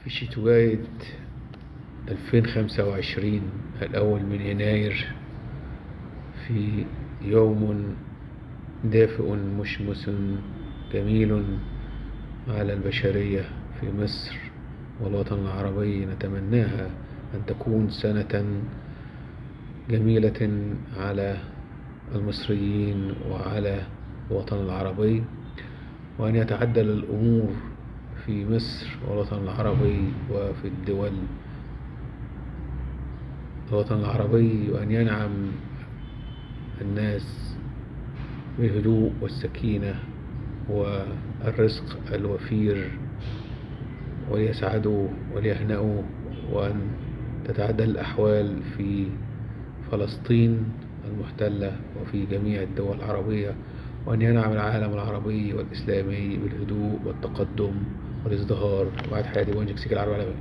في شتوية 2025 الأول من يناير، في يوم دافئ مشمس جميل على البشرية في مصر والوطن العربي، نتمناها أن تكون سنة جميلة على المصريين وعلى الوطن العربي، وأن يتعدل الأمور في مصر والوطن العربي وفي الوطن العربي، وأن ينعم الناس بالهدوء والسكينة والرزق الوفير، وليسعدوا وليهنأوا، وأن تتعدل الأحوال في فلسطين المحتلة وفي جميع الدول العربية، وأن ينعم العالم العربي والإسلامي بالهدوء والتقدم والازدهار. وبعد حياتي وانجك سيك العربي العالمي.